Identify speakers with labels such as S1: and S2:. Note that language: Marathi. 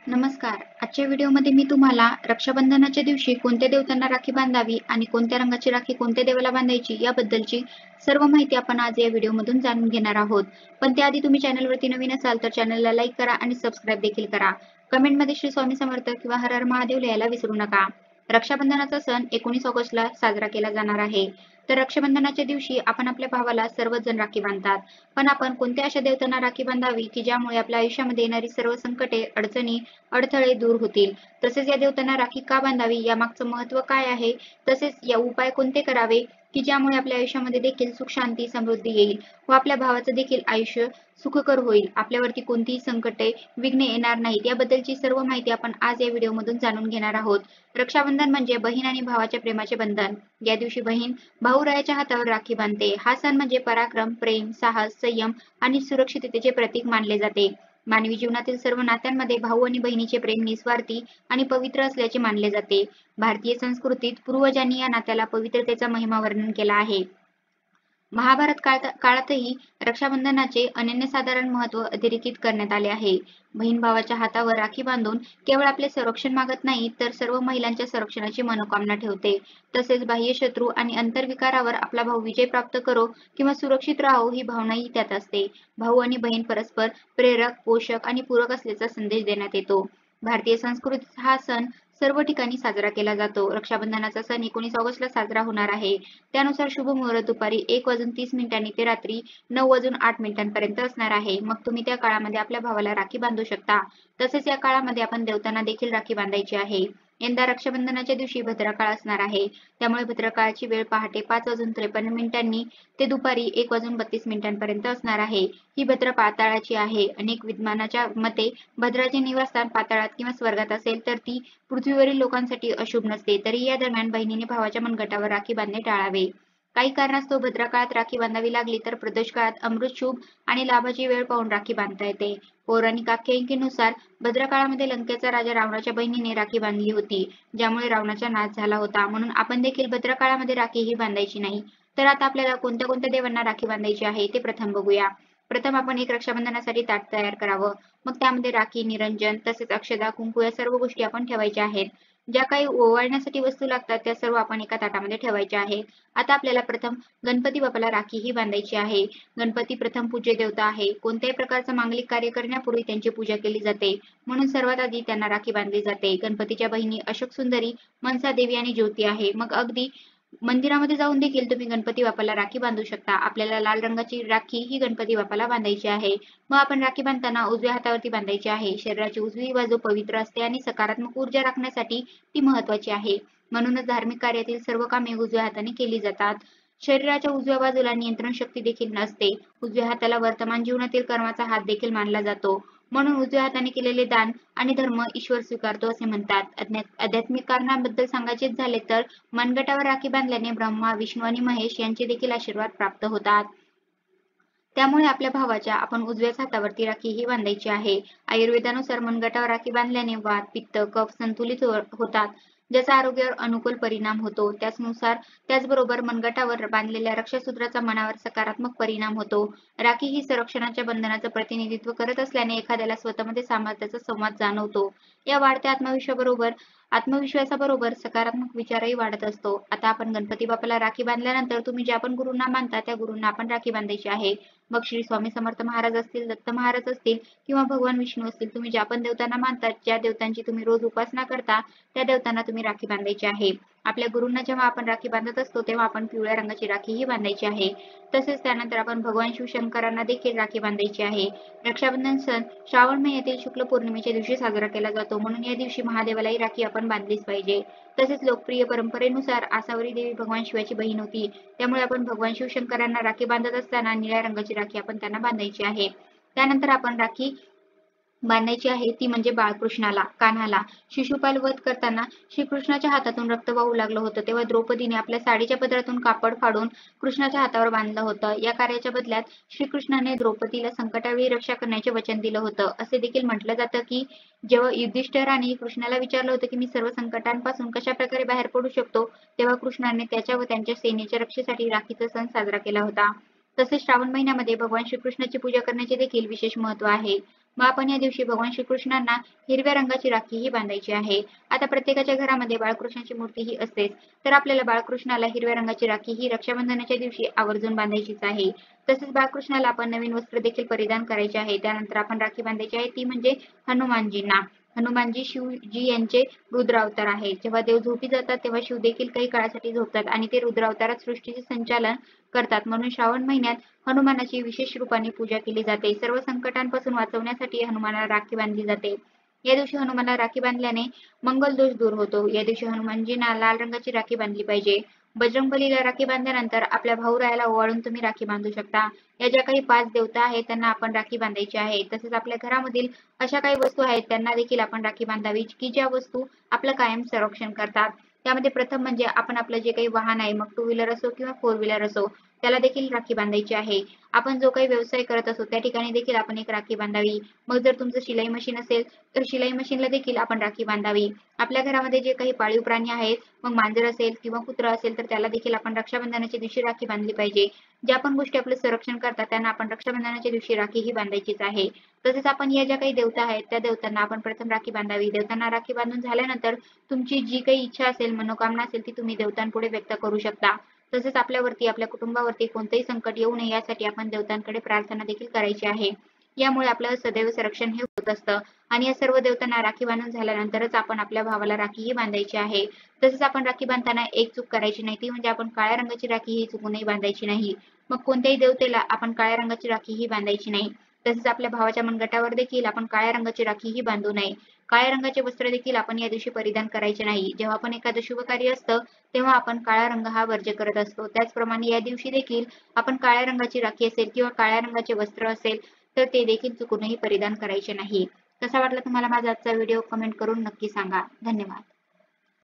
S1: नमस्कार. आजच्या व्हिडिओमध्ये मी तुम्हाला रक्षाबंधनाच्या दिवशी कोणत्या देवतांना राखी बांधावी आणि कोणत्या रंगाची राखी कोणत्या देवाला बांधायची याबद्दलची सर्व माहिती आपण आज या व्हिडिओमधून जाणून घेणार आहोत. पण त्याआधी तुम्ही चॅनलवरती नवीन असाल तर चॅनलला लाईक करा आणि सबस्क्राईब देखील करा. कमेंटमध्ये श्री स्वामी समर्थ किंवा हर हर महादेव लिहायला विसरू नका. रक्षाबंधनाचा सण 19 ऑगस्टला साजरा केला जाणार आहे. तर रक्षाबंधनाच्या दिवशी आपण आपल्या भावाला सर्वच जण राखी बांधतात. पण आपण कोणत्या अशा देवतांना राखी बांधावी की ज्यामुळे आपल्या आयुष्यामध्ये येणारी सर्व संकटे, अडचणी, अडथळे दूर होतील. तसेच या देवतांना राखी का बांधावी यामागचं महत्त्व काय आहे, तसेच या उपाय कोणते करावे की ज्यामुळे आपल्या आयुष्यामध्ये देखील सुख, शांती, समृद्धी येईल व आपल्या भावाचं देखील आयुष्य सुखकर होईल. आपल्यावरती कोणतीही संकटे, विघ्ने येणार नाहीत याबद्दलची सर्व माहिती आपण आज या व्हिडिओमधून जाणून घेणार आहोत. रक्षाबंधन म्हणजे बहीण आणि भावाच्या प्रेमाचे बंधन. या दिवशी बहीण भाऊरायाच्या हातावर राखी बांधते. हा सण म्हणजे पराक्रम, प्रेम, साहस, संयम आणि सुरक्षिततेचे प्रतीक मानले जाते. मानवी जीवनातील सर्व नात्यांमध्ये भाऊ आणि बहिणीचे प्रेम निस्वार्थी आणि पवित्र असल्याचे मानले जाते. भारतीय संस्कृतीत पूर्वजांनी या नात्याला पवित्रतेचा महिमा वर्णन केला आहे. महाभारत काळातही रक्षाबंधनाचे अनन्यसाधारण महत्त्व अधोरेखित करण्यात आले आहे. बहीण भावाच्या हातावर राखी बांधून केवळ आपले संरक्षण मागत नाही तर सर्व महिलांच्या संरक्षणाची मनोकामना ठेवते. तसेच बाह्य शत्रू आणि अंतर्विकारावर आपला भाऊ विजय प्राप्त करो किंवा सुरक्षित राहो ही भावनाही त्यात असते. भाऊ आणि बहीण परस्पर प्रेरक, पोषक आणि पूरक असल्याचा संदेश देण्यात येतो. भारतीय संस्कृतीत हा सण सर्व ठिकाणी साजरा केला जातो. रक्षाबंधनाचा सण 19 ऑगस्टला साजरा होणार आहे. त्यानुसार शुभ मुहूर्त दुपारी 1:30 ते रात्री 9:08 असणार आहे. मग तुम्ही त्या काळामध्ये आपल्या भावाला राखी बांधू शकता. तसेच या काळामध्ये आपण देवतांना देखील राखी बांधायची आहे. यंदा रक्षाबंधनाच्या दिवशी भद्रकाळ असणार आहे. त्यामुळे भद्रकाळची वेळ पहाटे 5:53 ते दुपारी 1:32 असणार आहे. ही भद्र पाताळाची आहे. अनेक विद्वानाच्या मते भद्राचे निवासस्थान पाताळात किंवा स्वर्गात असेल तर ती पृथ्वीवरील लोकांसाठी अशुभ नसते. तरी या दरम्यान बहिणीने भावाच्या मनगटावर राखी बांधणे टाळावे. काही कारणास्तव भद्रा काळात राखी बांधावी लागली तर प्रदोष काळात अमृत शुभ आणि लाभाची वेळ पाहून राखी बांधता येते. पौराणिक आख्यायिकेनुसार भद्रा काळामध्ये लंकेचा राजा रावणाच्या बहिणीने राखी बांधली होती, ज्यामुळे रावणाचा नाश झाला होता. म्हणून आपण देखील भद्रा काळामध्ये राखीही बांधायची नाही. तर आता आपल्याला कोणत्या कोणत्या देवांना राखी बांधायची आहे ते प्रथम बघूया. प्रथम आपण एक रक्षाबंधनासाठी ताट तयार करावं. मग त्यामध्ये राखी, निरंजन तसेच अक्षता, कुंकू या सर्व गोष्टी आपण ठेवायच्या आहेत. ज्या काही ओवाळण्यासाठी वस्तू लागतात त्या सर्व आपण एका ताटामध्ये ठेवायच्या आहेत. आता आपल्याला प्रथम गणपती बाप्पाला राखी ही बांधायची आहे. गणपती प्रथम पूज्य देवता आहे. कोणत्याही प्रकारचं मांगलिक कार्य करण्यापूर्वी त्यांची पूजा केली जाते. म्हणून सर्वात आधी त्यांना राखी बांधली जाते. गणपतीच्या बहिणी अशोक सुंदरी, मनसा देवी आणि ज्योती आहे. मग अगदी मंदिरामध्ये जाऊन देखील तुम्ही गणपती बाप्पाला राखी बांधू शकता. आपल्याला लाल रंगाची राखी ही गणपती बाप्पाला बांधायची आहे. मग आपण राखी बांधताना उजव्या हातावरती बांधायची आहे. शरीराची उजवी बाजू पवित्र असते आणि सकारात्मक ऊर्जा राखण्यासाठी ती महत्वाची आहे. म्हणूनच धार्मिक कार्यातील सर्व कामे उजव्या हाताने केली जातात. शरीराच्या उजव्या बाजूला नियंत्रण शक्ती देखील नसते. उजव्या हाताला वर्तमान जीवनातील कर्माचा हात देखील मानला जातो. म्हणून उजव्या हाताने केलेले दान आणि धर्म ईश्वर स्वीकारतो असे म्हणतात. आध्यात्मिक कारणाबद्दल सांगायचे झाले तर मनगटावर राखी बांधल्याने ब्रह्मा, विष्णू आणि महेश यांचे देखील आशीर्वाद प्राप्त होतात. त्यामुळे आपल्या भावाच्या आपण उजव्याच हातावरती राखी ही बांधायची आहे. आयुर्वेदानुसार मनगटावर राखी बांधल्याने वात, पित्त, कफ संतुलित होतात, ज्याचा आरोग्यावर अनुकूल परिणाम होतो. त्याचबरोबर मनगटावर बांधलेल्या रक्षासूत्राचा मनावर सकारात्मक परिणाम होतो. राखी ही संरक्षणाच्या बंधनाचं प्रतिनिधित्व करत असल्याने एखाद्याला स्वतःमध्ये सामर्थ्याचा संवाद जाणवतो. या वाढत्या आत्मविश्वासाबरोबर सकारात्मक विचारही वाढत असतो. आता आपण गणपती बाप्पाला राखी बांधल्यानंतर तुम्ही ज्या पण गुरूंना मानता त्या गुरूंना आपण राखी बांधायची आहे. मग श्री स्वामी समर्थ महाराज असतील, दत्त महाराज असतील किंवा भगवान विष्णू असतील, तुम्ही ज्या पण देवतांना मानतात, ज्या देवतांची तुम्ही रोज उपासना करता त्या देवतांना तुम्ही राखी बांधायची आहे. आपल्या गुरूंना जेव्हा आपण राखी बांधत असतो तेव्हा आपण पिवळ्या रंगाची राखी ही बांधायची आहे. तसेच त्यानंतर आपण भगवान शिवशंकरांना देखील राखी बांधायची आहे. रक्षाबंधन सण श्रावण महिन्यातील शुक्ल पौर्णिमेच्या दिवशी साजरा केला जातो. म्हणून या दिवशी महादेवालाही राखी आपण बांधलीच पाहिजे. तसेच लोकप्रिय परंपरेनुसार आसावरी देवी भगवान शिवाची बहीण होती. त्यामुळे आपण भगवान शिवशंकरांना राखी बांधत असताना निळ्या रंगाची राखी आपण त्यांना बांधायची आहे. त्यानंतर आपण राखी बांधायची आहे ती म्हणजे बाळकृष्णाला, कान्हाला. शिशुपाल वध करताना श्रीकृष्णाच्या हातातून रक्त वाहू लागलं होतं तेव्हा द्रौपदीने आपल्या साडीच्या पदरातून कापड फाडून कृष्णाच्या हातावर बांधलं होतं. या कार्याच्या बदल्यात श्रीकृष्णाने द्रौपदीला संकटावेळी रक्षा करण्याचे वचन दिलं होतं. असे देखील म्हटलं जातं की जेव्हा युधिष्ठिराने कृष्णाला विचारलं होतं की मी सर्व संकटांपासून कशा प्रकारे बाहेर पडू शकतो, तेव्हा कृष्णाने त्याच्या व त्यांच्या सेनेच्या रक्षेसाठी राखीचा सण साजरा केला होता. तसेच श्रावण महिन्यामध्ये भगवान श्रीकृष्णाची पूजा करण्याचे देखील विशेष महत्त्व आहे. मग आपण या दिवशी भगवान श्रीकृष्णांना हिरव्या रंगाची राखी ही बांधायची आहे. आता प्रत्येकाच्या घरामध्ये बाळकृष्णाची मूर्ती ही असतेच, तर आपल्याला बाळकृष्णाला हिरव्या रंगाची राखी ही रक्षाबंधनाच्या दिवशी आवर्जून बांधायचीच आहे. तसेच बाळकृष्णाला आपण नवीन वस्त्र देखील परिधान करायचे आहे. त्यानंतर आपण राखी बांधायची आहे ती म्हणजे हनुमानजींना. हनुमानजी शिवजी यांचे रुद्र अवतार आहे. जेव्हा देव झोपी जातात तेव्हा शिव देखील काही काळासाठी झोपतात आणि ते रुद्र अवतारात सृष्टीचे संचालन करतात. म्हणून श्रावण महिन्यात हनुमानाची विशेष रूपाने पूजा केली जाते. सर्व संकटांपासून वाचवण्यासाठी हनुमानाला राखी बांधली जाते. या दिवशी हनुमानाला राखी बांधल्याने मंगल दोष दूर होतो. या दिवशी हनुमानजींना लाल रंगाची राखी बांधली पाहिजे. बजरंगबलीला राखी बांधल्यानंतर आपल्या भाऊरायाला ओवाळून तुम्ही राखी बांधू शकता. या ज्या काही 5 देवता आहेत त्यांना आपण राखी बांधायची आहे. तसेच आपल्या घरामधील अशा काही वस्तू आहेत त्यांना देखील आपण राखी बांधावी की ज्या वस्तू आपलं कायम संरक्षण करतात. त्यामध्ये प्रथम म्हणजे आपण आपलं जे काही वाहन आहे, मग 2 व्हीलर असो किंवा 4 व्हीलर असो, त्याला देखील राखी बांधायची आहे. आपण जो काही व्यवसाय करत असो त्या ठिकाणी देखील आपण एक राखी बांधावी. मग जर तुमचं शिलाई मशीन असेल तर शिलाई मशीनला देखील आपण राखी बांधावी. आपल्या घरामध्ये जे काही पाळीव प्राणी आहेत, मग मांजर असेल किंवा कुत्रा असेल तर त्याला देखील आपण रक्षाबंधनाच्या दिवशी राखी बांधली पाहिजे. ज्या पण गोष्टी आपलं संरक्षण करतात त्यांना आपण रक्षाबंधनाच्या दिवशी राखी ही बांधायचीच आहे. तसेच आपण या ज्या काही देवता आहेत त्या देवतांना आपण प्रथम राखी बांधावी. देवतांना राखी बांधून झाल्यानंतर तुमची जी काही इच्छा असेल, मनोकामना असेल ती तुम्ही देवतांपुढे व्यक्त करू शकता. तसेच आपल्यावरती, आपल्या कुटुंबावरती कोणतेही संकट येऊ नये यासाठी आपण देवतांकडे प्रार्थना देखील करायची आहे. यामुळे आपलं सदैव संरक्षण हे होत असतं आणि या सर्व देवतांना राखी बांधून झाल्यानंतरच आपण आपल्या भावाला राखी ही बांधायची आहे. तसेच आपण राखी बांधताना एक चूक करायची नाही, ती म्हणजे आपण काळ्या रंगाची राखी ही चुकूनही बांधायची नाही. मग कोणत्याही देवतेला आपण काळ्या रंगाची राखी ही बांधायची नाही. तसेच आपल्या भावाच्या मनगटावर देखील आपण काळ्या रंगाची राखी ही बांधू नये. काळ्या रंगाचे वस्त्र देखील आपण या दिवशी परिधान करायचे नाही. जेव्हा पण एखादं शुभ कार्य असतं तेव्हा आपण काळा रंग हा वर्ज्य करत असतो. त्याचप्रमाणे या दिवशी देखील आपण काळ्या रंगाची राखी असेल किंवा काळ्या रंगाचे वस्त्र असेल तर ते देखील चुकूनही परिधान करायचे नाही. कसा वाटला तुम्हाला माझा आजचा व्हिडिओ? कमेंट करून नक्की सांगा. धन्यवाद.